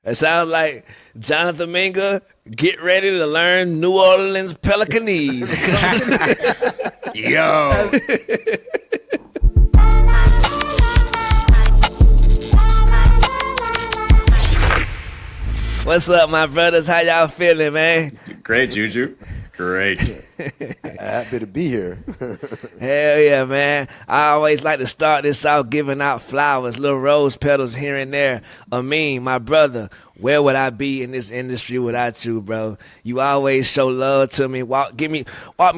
It sounds like Jonathan Minga, get ready to learn New Orleans Pelicanese. Yo. What's up, my brothers? How y'all feeling, man? Great, Juju. Great. Happy to be here. Hell yeah, man. I always like to start this out giving out flowers, little rose petals here and there. Amin, my brother, where would I be in this industry without you, bro? You always show love to me. Walk me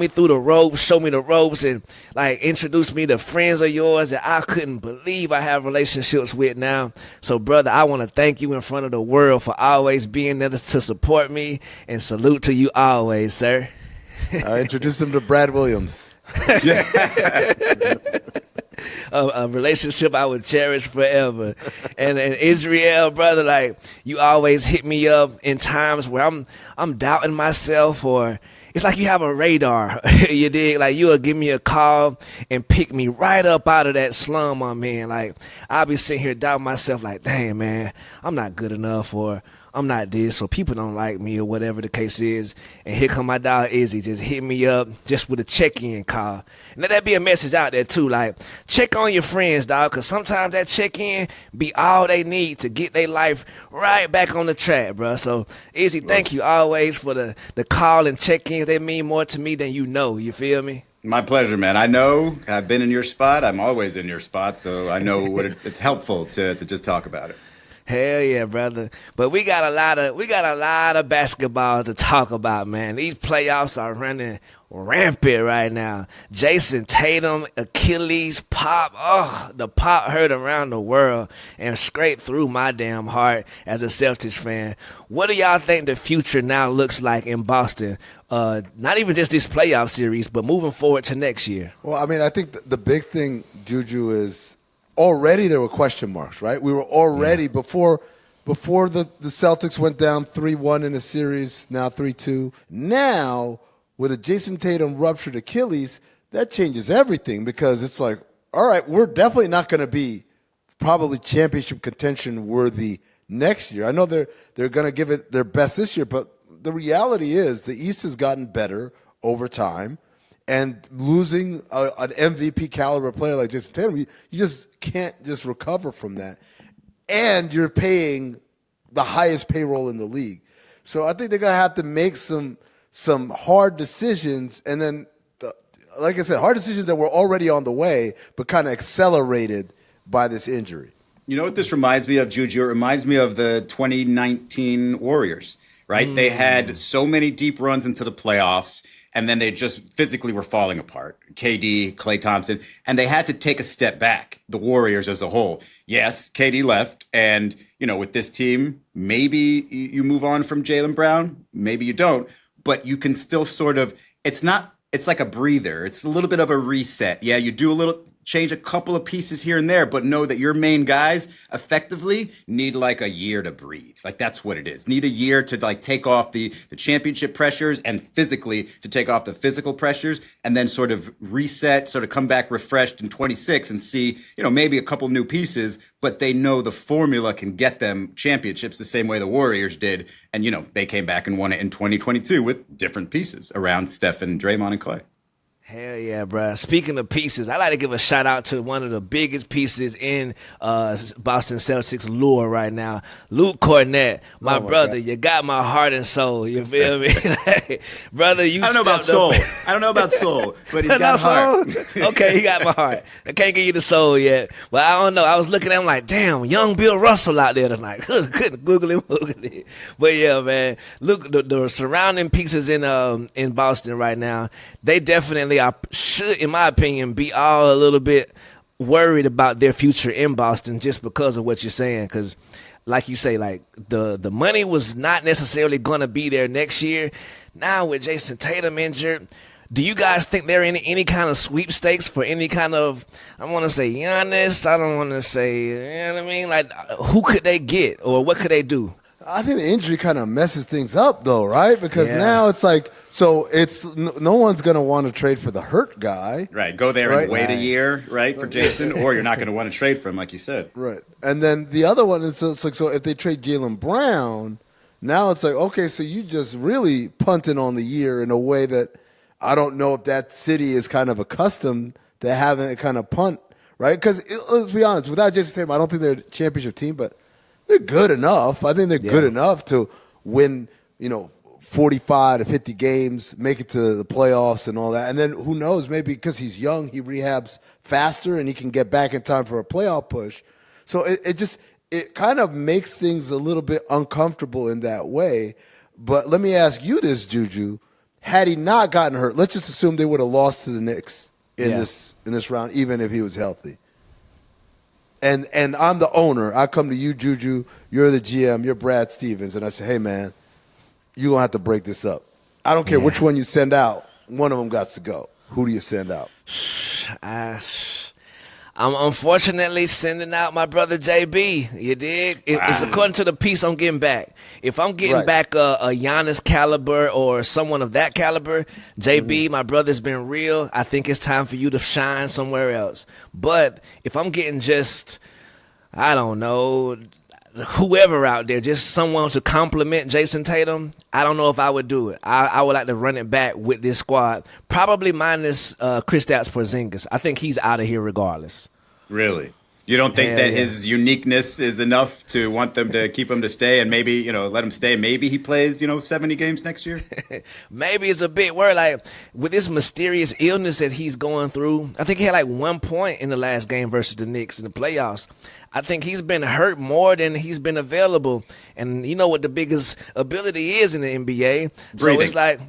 through the ropes, show me the ropes, and like introduce me to friends of yours that I couldn't believe I have relationships with now. So, brother, I want to thank you in front of the world for always being there to support me, and salute to you always, sir. I introduced him to Brad Williams. A relationship I would cherish forever. And Israel, brother, like, you always hit me up in times where I'm doubting myself, or it's like you have a radar. You dig? Like, you'll give me a call and pick me right up out of that slum I'm in. Like, I'll be sitting here doubting myself like, dang, man, I'm not good enough, or I'm not this, or people don't like me, or whatever the case is. And here come my dog Izzy, just hit me up just with a check-in call. And let that be a message out there too, like, check on your friends, dog, because sometimes that check-in be all they need to get their life right back on the track, bro. So, Izzy, thank you always for the call and check-ins. They mean more to me than you know. You feel me? My pleasure, man. I know I've been in your spot. I'm always in your spot, so I know what it's helpful to just talk about it. Hell yeah, brother. But we got a lot of basketball to talk about, man. These playoffs are running rampant right now. Jason Tatum, Achilles pop. Oh, the pop heard around the world and straight through my damn heart as a Celtics fan. What do y'all think the future now looks like in Boston? Not even just this playoff series, but moving forward to next year. Well, I mean, I think the big thing, Juju, is already there were question marks, right? We were already, before the Celtics went down 3-1 in a series, now 3-2. Now, with a Jason Tatum ruptured Achilles, that changes everything, because it's like, all right, we're definitely not going to be probably championship contention worthy next year. I know they're going to give it their best this year, but the reality is the East has gotten better over time. And losing an MVP caliber player like Jason Tatum, you just can't just recover from that. And you're paying the highest payroll in the league. So I think they're going to have to make some hard decisions. And then, like I said, hard decisions that were already on the way, but kind of accelerated by this injury. You know what this reminds me of, Juju? It reminds me of the 2019 Warriors, right? They had so many deep runs into the playoffs, and then they just physically were falling apart. KD, Klay Thompson, and they had to take a step back, the Warriors as a whole. Yes, KD left, and, with this team, maybe you move on from Jaylen Brown, maybe you don't, but you can still sort of, it's like a breather. It's a little bit of a reset. Yeah, you do change a couple of pieces here and there, but know that your main guys effectively need like a year to breathe. Like, that's what it is. Need a year to take off the championship pressures, and physically to take off the physical pressures, and then sort of reset, sort of come back refreshed in 26 and see, maybe a couple new pieces, but they know the formula can get them championships the same way the Warriors did. And, they came back and won it in 2022 with different pieces around Steph and Draymond and Klay. Hell yeah, bro. Speaking of pieces, I'd like to give a shout out to one of the biggest pieces in Boston Celtics lore right now, Luke Cornett. My brother, God. You got my heart and soul. You feel me? Brother, you I don't know about soul. I don't know about soul, but he's got heart. Okay, he got my heart. I can't give you the soul yet. But I don't know. I was looking at him like, damn, young Bill Russell out there tonight. Couldn't Google it. But yeah, man, look, the surrounding pieces in Boston right now, they definitely should, in my opinion, be all a little bit worried about their future in Boston, just because of what you're saying. Because, like you say, like the money was not necessarily going to be there next year. Now with Jason Tatum injured, do you guys think they're in any kind of sweepstakes for any kind of, I want to say Giannis, I don't want to say, you know what I mean? Like, who could they get, or what could they do? I think the injury kind of messes things up, though, right? Because now it's like, so it's no one's going to want to trade for the hurt guy. Right. Go there and wait a year, right, for Jason, or you're not going to want to trade for him, like you said. Right. And then the other one is, it's like, so if they trade Jaylen Brown, now it's like, okay, so you just really punting on the year in a way that I don't know if that city is kind of accustomed to having a kind of punt, right? Because let's be honest, without Jason Tatum, I don't think they're a championship team, but they're good enough. I think they're good enough to win, 45 to 50 games, make it to the playoffs and all that. And then who knows, maybe because he's young, he rehabs faster and he can get back in time for a playoff push. So it kind of makes things a little bit uncomfortable in that way. But let me ask you this, Juju. Had he not gotten hurt, let's just assume they would have lost to the Knicks in this round, even if he was healthy. And I'm the owner. I come to you, Juju. You're the GM. You're Brad Stevens. And I say, hey, man, you're going to have to break this up. I don't care which one you send out. One of them got to go. Who do you send out? I'm unfortunately sending out my brother JB. You dig? It's according to the piece I'm getting back. If I'm getting back a Giannis caliber or someone of that caliber, JB, my brother's been real. I think it's time for you to shine somewhere else. But if I'm getting just, I don't know, whoever out there, just someone to compliment Jason Tatum, I don't know if I would do it. I would like to run it back with this squad, probably minus Kristaps Porzingis. I think he's out of here regardless. Really? You don't think that his uniqueness is enough to want them to keep him to stay and maybe, let him stay? Maybe he plays, 70 games next year? Maybe it's a bit where, like, with this mysterious illness that he's going through, I think he had, 1 point in the last game versus the Knicks in the playoffs. I think he's been hurt more than he's been available. And you know what the biggest ability is in the NBA. Breathing. So it's like...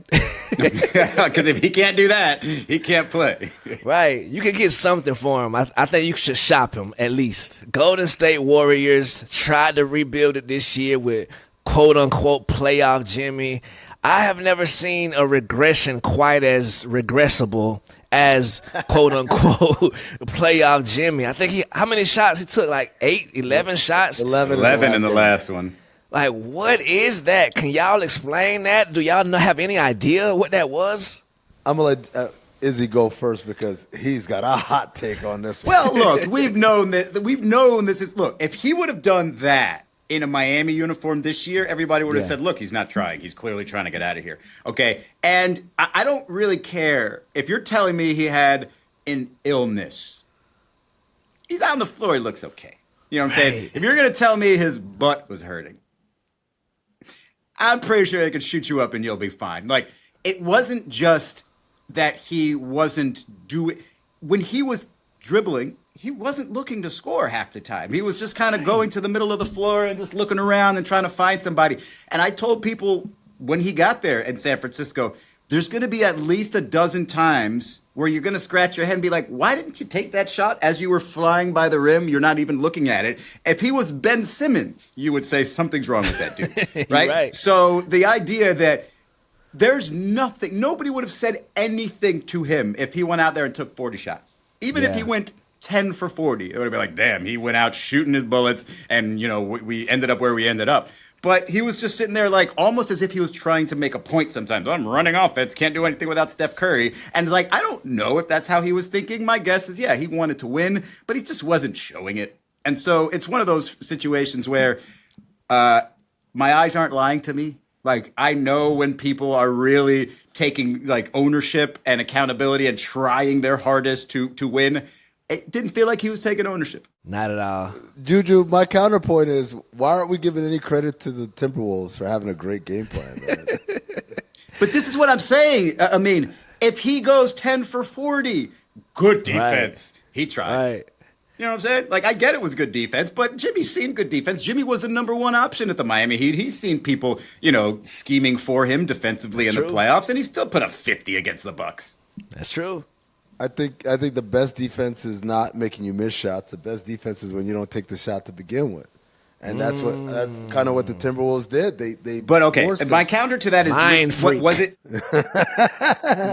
Because if he can't do that, he can't play. Right. You can get something for him. I think you should shop him at least. Golden State Warriors tried to rebuild it this year with quote-unquote playoff Jimmy. I have never seen a regression quite as regressible as quote-unquote playoff Jimmy. I think how many shots he took? 11 shots? 11 in the last one. Like, what is that? Can y'all explain that? Do y'all not have any idea what that was? I'm going to let Izzy go first because he's got a hot take on this one. Well, look, we've known this is, look, if he would have done that in a Miami uniform this year, everybody would have said, look, he's not trying. He's clearly trying to get out of here. Okay. And I don't really care if you're telling me he had an illness. He's on the floor. He looks okay. You know what I'm saying? If you're going to tell me his butt was hurting, I'm pretty sure they could shoot you up and you'll be fine. Like, it wasn't just that he wasn't doing, when he was dribbling, he wasn't looking to score half the time. He was just kind of going to the middle of the floor and just looking around and trying to find somebody. And I told people when he got there in San Francisco, there's going to be at least a dozen times where you're going to scratch your head and be like, why didn't you take that shot as you were flying by the rim? You're not even looking at it. If he was Ben Simmons, you would say something's wrong with that dude, right? Right. So the idea that there's nothing, nobody would have said anything to him if he went out there and took 40 shots. Even if he went 10 for 40, it would have been like, damn, he went out shooting his bullets and, we ended up where we ended up. But he was just sitting there like almost as if he was trying to make a point sometimes. I'm running offense, can't do anything without Steph Curry. And like, I don't know if that's how he was thinking. My guess is, he wanted to win, but he just wasn't showing it. And so it's one of those situations where my eyes aren't lying to me. Like, I know when people are really taking like ownership and accountability and trying their hardest to win. It didn't feel like he was taking ownership. Not at all. Juju, my counterpoint is, why aren't we giving any credit to the Timberwolves for having a great game plan, man? But this is what I'm saying. I mean, if he goes 10 for 40, good defense. Right. He tried. Right. You know what I'm saying? Like, I get it was good defense, but Jimmy's seen good defense. Jimmy was the number one option at the Miami Heat. He's seen people, scheming for him defensively in the playoffs, and he still put up 50 against the Bucks. That's true. I think the best defense is not making you miss shots. The best defense is when you don't take the shot to begin with. And that's kind of what the Timberwolves did. But okay, my counter to that is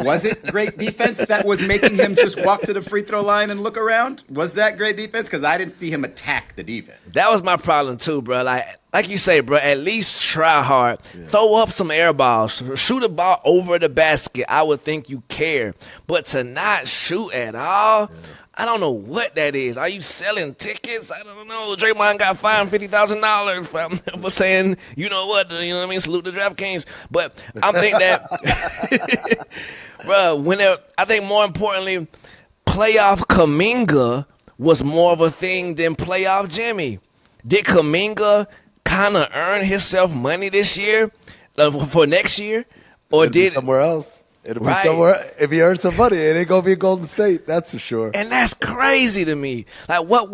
was it great defense that was making him just walk to the free throw line and look around? Was that great defense? Because I didn't see him attack the defense. That was my problem too, bro. Like, like you say, bro, at least try hard. Yeah. Throw up some air balls. Shoot a ball over the basket. I would think you care. But to not shoot at all, I don't know what that is. Are you selling tickets? I don't know. Draymond got fined $50,000 for saying, you know what I mean? Salute the DraftKings. But I think that, bro, I think more importantly, playoff Kuminga was more of a thing than playoff Jimmy. Did Kuminga kind of earn himself money this year for next year? Or It'll be somewhere else? It'll be somewhere. If he earns some money, it ain't gonna be Golden State. That's for sure. And that's crazy to me. Like, what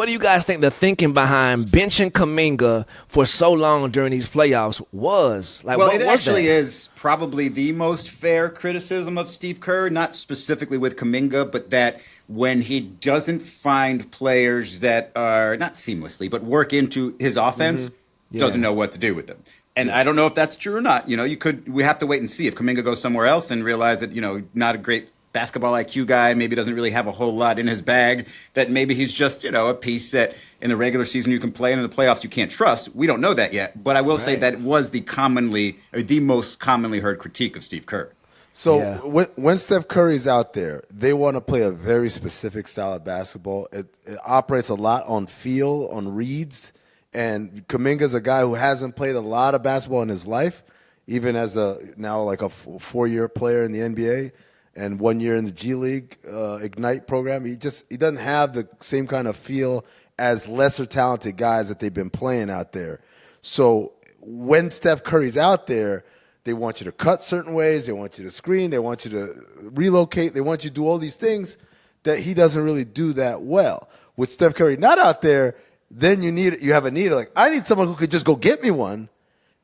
do you guys think the thinking behind benching Kuminga for so long during these playoffs was? Like, well, what it was actually that? is probably the most fair criticism of Steve Kerr, not specifically with Kuminga, but that when he doesn't find players that are not seamlessly, but work into his offense, doesn't know what to do with them. And I don't know if that's true or not. We have to wait and see if Kuminga goes somewhere else and realize that, not a great basketball IQ guy, maybe doesn't really have a whole lot in his bag, that maybe he's just, a piece that in the regular season you can play and in the playoffs you can't trust. We don't know that yet. But I will say that was the most commonly heard critique of Steve Kerr. So when Steph Curry's out there, they want to play a very specific style of basketball. It operates a lot on feel, on reads. And Kuminga's a guy who hasn't played a lot of basketball in his life, even as a 4-year player in the NBA and 1 year in the G League Ignite program. He doesn't have the same kind of feel as lesser talented guys that they've been playing out there. So when Steph Curry's out there, they want you to cut certain ways, they want you to screen, they want you to relocate, they want you to do all these things that he doesn't really do that well. With Steph Curry not out there, then you have a need. Like, I need someone who could just go get me one.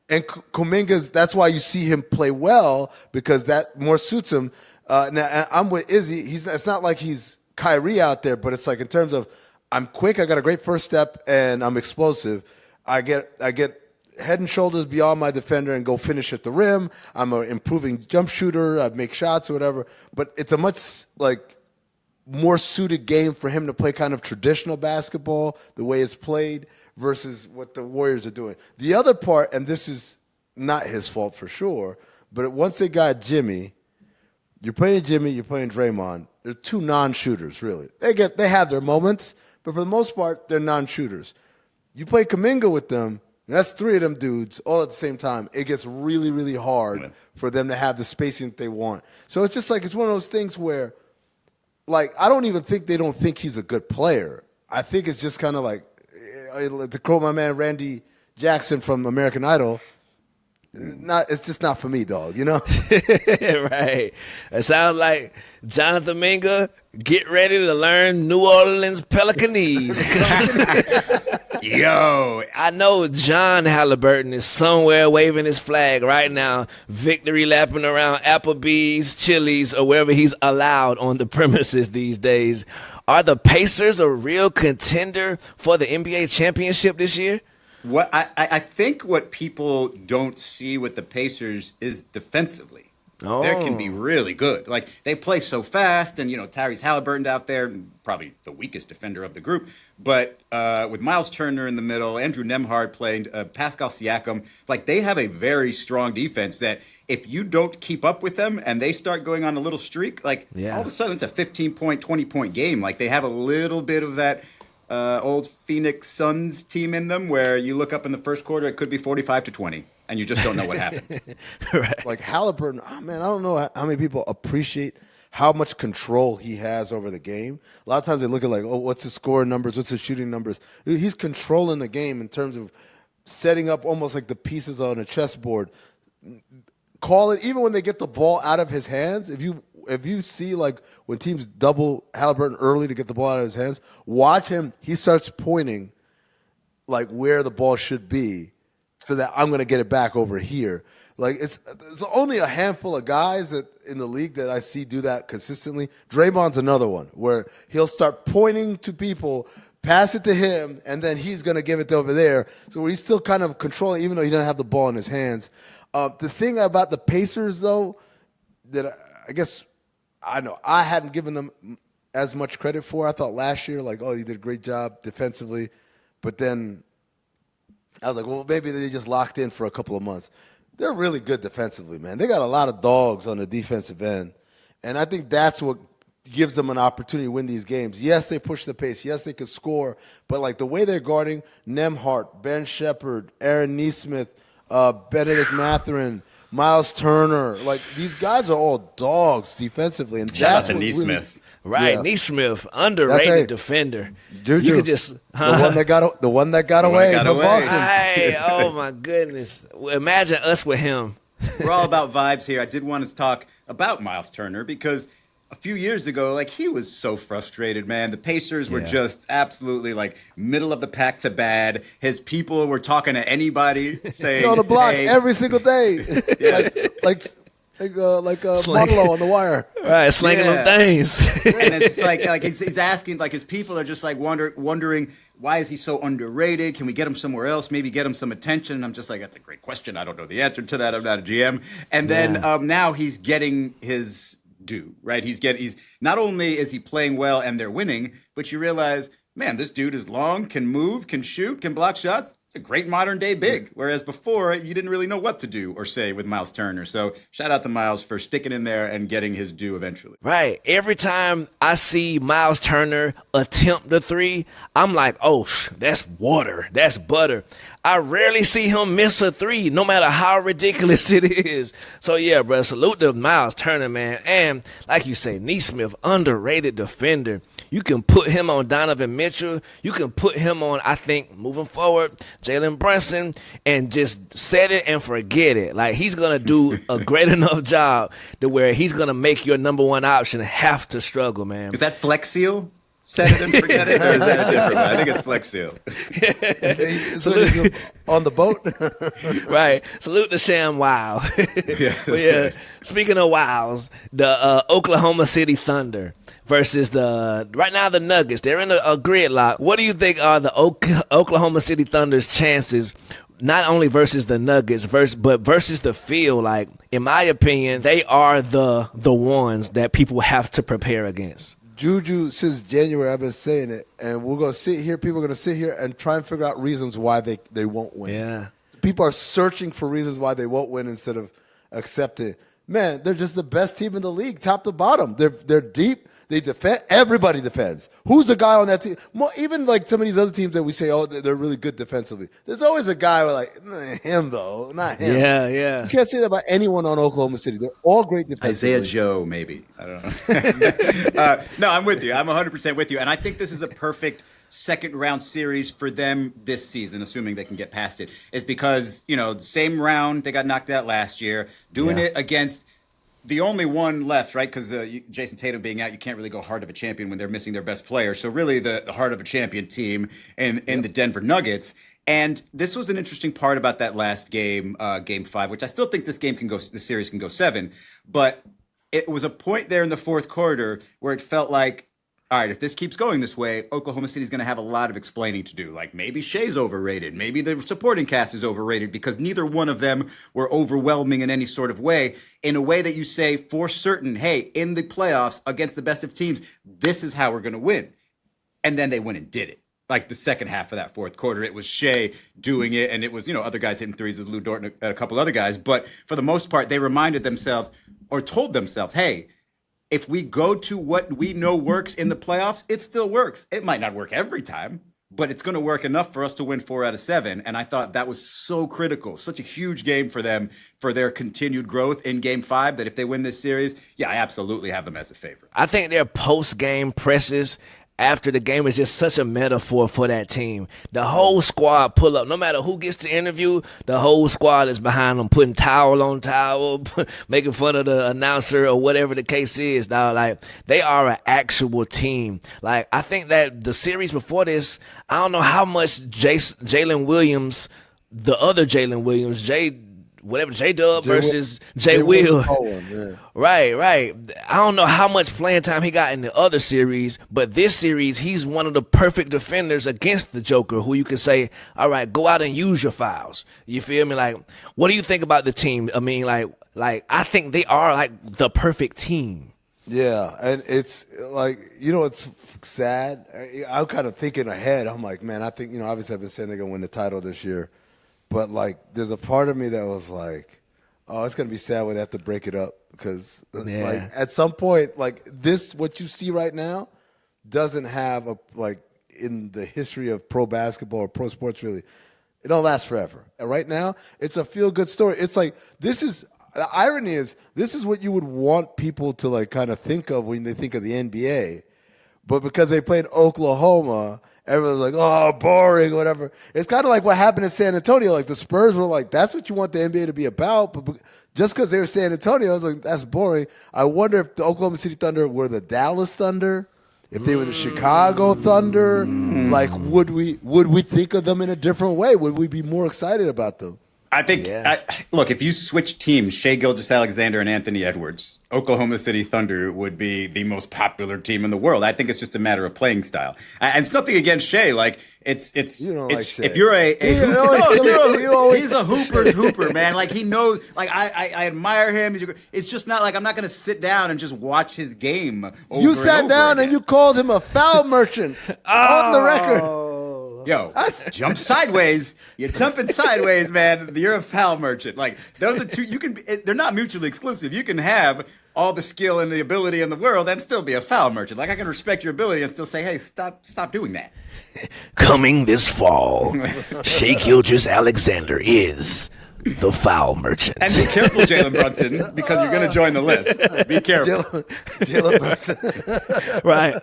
And Kuminga's, that's why you see him play well, because that more suits him. Now, I'm with Izzy. It's not like he's Kyrie out there, but it's like in terms of I'm quick, I got a great first step, and I'm explosive. I get head and shoulders beyond my defender and go finish at the rim. I'm an improving jump shooter. I make shots or whatever. But it's a much more suited game for him to play kind of traditional basketball, the way it's played, versus what the Warriors are doing. The other part, and this is not his fault for sure, but once they got Jimmy, you're playing Draymond. They're two non-shooters, really. They have their moments, but for the most part, they're non-shooters. You play Kuminga with them, and that's three of them dudes all at the same time. It gets really, really hard for them to have the spacing that they want. So it's just it's one of those things where, I don't even think they don't think he's a good player. I think it's just kind of to quote my man Randy Jackson from American Idol, it's just not for me, dog, Right. It sounds like Jonathan Minga, get ready to learn New Orleans Pelicanese. Yo, I know John Halliburton is somewhere waving his flag right now, victory lapping around Applebee's, Chili's, or wherever he's allowed on the premises these days. Are the Pacers a real contender for the NBA championship this year? What I think what people don't see with the Pacers is defensively. Oh. They can be really good. They play so fast, and Tyrese Halliburton out there, probably the weakest defender of the group. But with Miles Turner in the middle, Andrew Nembhard playing, Pascal Siakam, they have a very strong defense that if you don't keep up with them and they start going on a little streak, all of a sudden it's a 15-point, 20-point game. They have a little bit of that old Phoenix Suns team in them where you look up in the first quarter, it could be 45-20. And you just don't know what happened. Right. Halliburton, I don't know how many people appreciate how much control he has over the game. A lot of times they look at what's his scoring numbers, what's his shooting numbers. Dude, he's controlling the game in terms of setting up almost like the pieces on a chessboard. Call it, even when they get the ball out of his hands, if you see when teams double Halliburton early to get the ball out of his hands, watch him. He starts pointing where the ball should be, so that I'm going to get it back over here. There's only a handful of guys that in the league that I see do that consistently. Draymond's another one where he'll start pointing to people, pass it to him, and then he's going to give it to over there. So he's still kind of controlling, even though he doesn't have the ball in his hands. The thing about the Pacers, though, that I guess I hadn't given them as much credit for. I thought last year, you did a great job defensively, but then I was like, well, maybe they just locked in for a couple of months. They're really good defensively, man. They got a lot of dogs on the defensive end. And I think that's what gives them an opportunity to win these games. Yes, they push the pace. Yes, they can score. But, like, the way they're guarding Nembhard, Ben Shepherd, Aaron Nesmith, Benedict Mathurin, Miles Turner, like, these guys are all dogs defensively. And Shout out that's to what Nesmith. really, Right, yeah. Nesmith, underrated defender. Juju, you could just the one that got away got from away. Boston. Hey, oh my goodness! Imagine us with him. We're all about vibes here. I did want to talk about Miles Turner because a few years ago, like, he was so frustrated, man. The Pacers were just absolutely, like, middle of the pack to bad. His people were talking to anybody, saying, on the block hey, every single day, like Marlo on the wire. Right, slinging them things. And it's just like he's asking, like, his people are just like wondering why is he so underrated? Can we get him somewhere else? Maybe get him some attention. And I'm just like, that's a great question. I don't know the answer to that. I'm not a GM. And then now he's getting his due, right? He's not only is he playing well and they're winning, but you realize, man, this dude is long, can move, can shoot, can block shots. It's a great modern day big. Whereas before, you didn't really know what to do or say with Miles Turner. So shout out to Miles for sticking in there and getting his due eventually. Right. Every time I see Miles Turner attempt the three, I'm like, oh, that's water. That's butter. I rarely see him miss a three, no matter how ridiculous it is. So, yeah, bro, salute to Miles Turner, man. And like you say, Nesmith, underrated defender. You can put him on Donovan Mitchell. You can put him on, I think, moving forward, Jalen Brunson, and just set it and forget it. Like, he's going to do a great enough job to where he's going to make your number one option have to struggle, man. Is that Flex Seal? Set it and forget it? Or is that different? I think it's Flex Seal. On the boat. Right. Salute to Sham Wow. But yeah, speaking of wows, the Oklahoma City Thunder versus right now the Nuggets. They're in a gridlock. What do you think are the Oklahoma City Thunder's chances, not only versus the Nuggets, but versus the field? Like, in my opinion, they are the ones that people have to prepare against. Juju, since January, I've been saying it, and we're going to sit here, people are going to sit here and try and figure out reasons why they won't win. Yeah. People are searching for reasons why they won't win instead of accepting. Man, they're just the best team in the league, top to bottom. They're deep. They defend. Everybody defends. Who's the guy on that team? Even like some of these other teams that we say, oh, they're really good defensively. There's always a guy where like, him though, not him. Yeah, yeah. You can't say that about anyone on Oklahoma City. They're all great defensively. Isaiah Joe, maybe. I don't know. No, I'm with you. I'm 100% with you. And I think this is a perfect second round series for them this season, assuming they can get past it, is because, same round, they got knocked out last year, doing it against the only one left, right? Because Jason Tatum being out, you can't really go heart of a champion when they're missing their best player. So really the heart of a champion team in the Denver Nuggets. And this was an interesting part about that last game, Game 5, which I still think this series can go 7. But it was a point there in the fourth quarter where it felt like, all right, if this keeps going this way, Oklahoma City's going to have a lot of explaining to do. Like, maybe Shai's overrated. Maybe the supporting cast is overrated, because neither one of them were overwhelming in any sort of way, in a way that you say for certain, hey, in the playoffs against the best of teams, this is how we're going to win. And then they went and did it. Like, the second half of that fourth quarter, it was Shai doing it, and it was, other guys hitting threes with Lou Dort and a couple other guys. But for the most part, they reminded themselves, or told themselves, hey, if we go to what we know works in the playoffs, it still works. It might not work every time, but it's going to work enough for us to win 4 out of 7. And I thought that was so critical, such a huge game for them, for their continued growth in Game 5, that if they win this series, I absolutely have them as a favorite. I think their post-game presses after the game is just such a metaphor for that team. The whole squad pull up. No matter who gets the interview, the whole squad is behind them, putting towel on towel, making fun of the announcer or whatever the case is, dog. Like, they are an actual team. Like, I think that the series before this, I don't know how much Jalen Williams, the other Jalen Williams, J-Dub versus J. Will. Right. I don't know how much playing time he got in the other series, but this series, he's one of the perfect defenders against the Joker, who you can say, all right, go out and use your fouls. You feel me? Like, what do you think about the team? I mean, like I think they are like the perfect team. Yeah, and it's like, it's sad. I'm kind of thinking ahead. I'm like, man, I think, obviously I've been saying they're going to win the title this year. But like, there's a part of me that was like, oh, it's gonna be sad when they have to break it up because like at some point, like this, what you see right now, doesn't have a like in the history of pro basketball or pro sports really. It don't last forever. And right now, it's a feel-good story. It's like the irony is this is what you would want people to like kind of think of when they think of the NBA. But because they played Oklahoma, everyone's like, oh, boring, whatever. It's kind of like what happened in San Antonio. Like the Spurs were like, that's what you want the NBA to be about. But just because they were San Antonio, I was like, that's boring. I wonder if the Oklahoma City Thunder were the Dallas Thunder. If they were the Chicago Thunder, like would we think of them in a different way? Would we be more excited about them? I think, look, if you switch teams, Shai Gilgeous-Alexander and Anthony Edwards, Oklahoma City Thunder would be the most popular team in the world. I think it's just a matter of playing style. And it's nothing against Shai. Like, it's you don't like Shai. If you're he's a hooper, man. Like, he knows, like, I admire him. It's just not like I'm not going to sit down and just watch his game over You sat and down over and you called him a foul merchant on the record. Yo, jump sideways. You're jumping sideways, man. You're a foul merchant. Like, those are two. They're not mutually exclusive. You can have all the skill and the ability in the world and still be a foul merchant. Like, I can respect your ability and still say, hey, stop doing that. Coming this fall, Shai Gilgeous-Alexander is the foul merchant. And be careful, Jalen Brunson, because you're going to join the list. Be careful. Jalen Brunson. Right.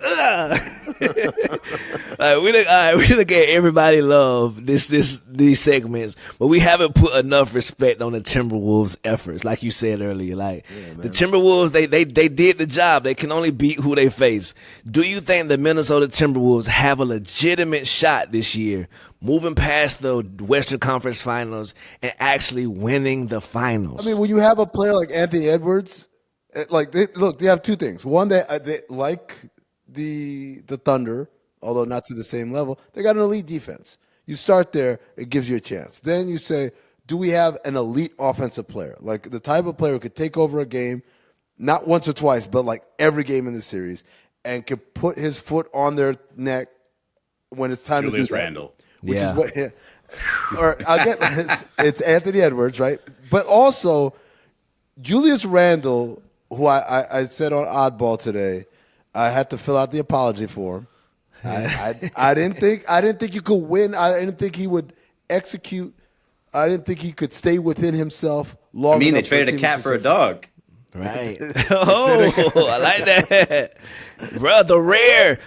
We done gave everybody love these segments, but we haven't put enough respect on the Timberwolves' efforts, like you said earlier. Like the Timberwolves, they did the job. They can only beat who they face. Do you think the Minnesota Timberwolves have a legitimate shot this year, moving past the Western Conference Finals and actually winning the finals? I mean, when you have a player like Anthony Edwards, they have two things. One, they like the Thunder, although not to the same level. They got an elite defense. You start there, it gives you a chance. Then you say, do we have an elite offensive player? Like the type of player who could take over a game, not once or twice, but like every game in the series, and could put his foot on their neck when it's time Julius to do that. Randle. Which is what, or again, it's Anthony Edwards, right? But also, Julius Randle, who I said on Oddball today, I had to fill out the apology for him. I didn't think you could win. I didn't think he would execute. I didn't think he could stay within himself long enough. They traded a cat for a dog. Right. Oh, I like that. Bro, the rare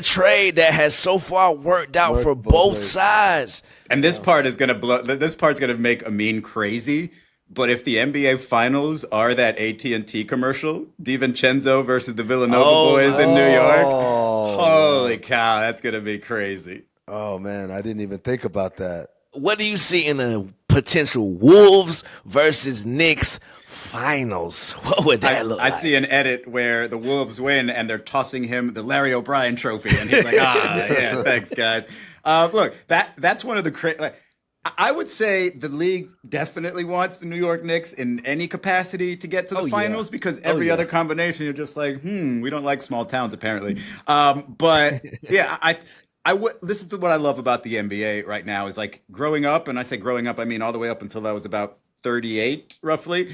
trade that has so far worked out for both sides. And this part is going to blow. This part's going to make Amin crazy. But if the NBA Finals are that AT&T commercial, DiVincenzo versus the Villanova boys in New York, holy cow, that's going to be crazy. Oh, man, I didn't even think about that. What do you see in a potential Wolves versus Knicks finals? What would that look like? I see an edit where the Wolves win and they're tossing him the Larry O'Brien trophy. And he's like, yeah, thanks, guys. Look, that's one of the I would say the league definitely wants the New York Knicks in any capacity to get to the finals because every other combination, you're just like, we don't like small towns, apparently. But yeah, this is what I love about the NBA right now is like growing up, and I say growing up, I mean all the way up until I was about 38, roughly.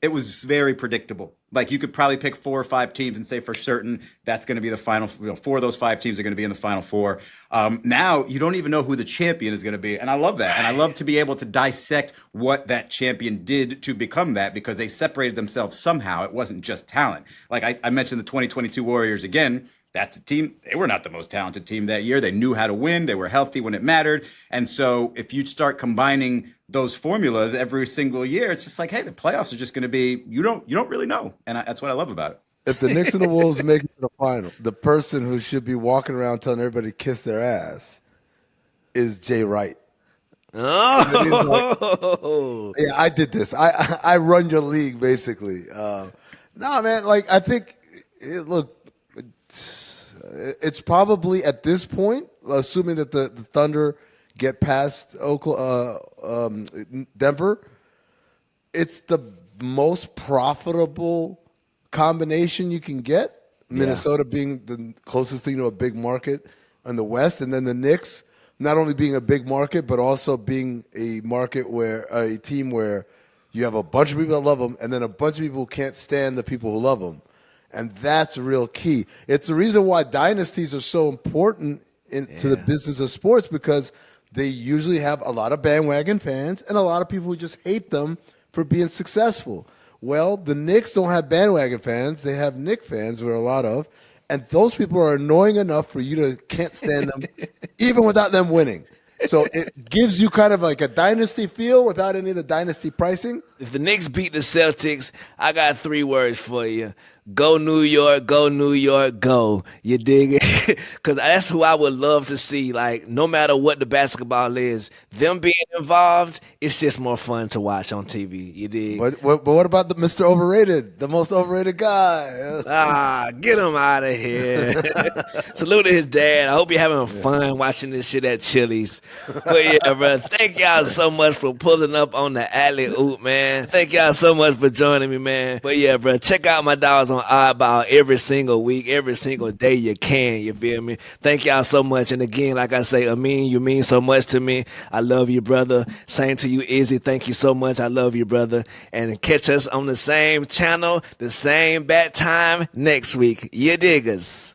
It was very predictable. Like you could probably pick 4 or 5 teams and say for certain that's going to be the final. 4 of those 5 teams are going to be in the final 4. Now you don't even know who the champion is going to be, and I love that. And I love to be able to dissect what that champion did to become that because they separated themselves somehow. It wasn't just talent. Like I mentioned the 2022 Warriors again. That's a team. They were not the most talented team that year. They knew how to win. They were healthy when it mattered. And so if you start combining those formulas every single year, it's just like, hey, the playoffs are just going to be, you don't really know. And that's what I love about it. If the Knicks and the Wolves make it to the final, the person who should be walking around telling everybody to kiss their ass is Jay Wright. Oh, like, yeah, I did this. I run your league, basically. No, man, like I think, it's probably at this point, assuming that the Thunder get past Denver, it's the most profitable combination you can get. Minnesota being the closest thing to a big market in the West, and then the Knicks not only being a big market, but also being a market where a team where you have a bunch of people that love them and then a bunch of people who can't stand the people who love them. And that's real key. It's the reason why dynasties are so important to the business of sports, because they usually have a lot of bandwagon fans and a lot of people who just hate them for being successful. Well, the Knicks don't have bandwagon fans. They have Knicks fans, who are a lot of, and those people are annoying enough for you to can't stand them, even without them winning. So it gives you kind of like a dynasty feel without any of the dynasty pricing. If the Knicks beat the Celtics, I got 3 words for you. Go New York, go New York, go. You dig it? Because that's who I would love to see. Like, no matter what the basketball is, them being involved, it's just more fun to watch on TV. You dig? But what about the Mr. Overrated, the most overrated guy? Get him out of here. Salute to his dad. I hope you're having fun watching this shit at Chili's. But yeah, bro, thank y'all so much for pulling up on the alley-oop, man. Thank y'all so much for joining me, man. But yeah, bro, check out my dogs on Oddball every single week, every single day you can. You feel me? Thank y'all so much. And again, like I say, Amin, you mean so much to me. I love you, brother. Same to you, Izzy. Thank you so much. I love you, brother. And catch us on the same channel, the same bat time next week. You diggers.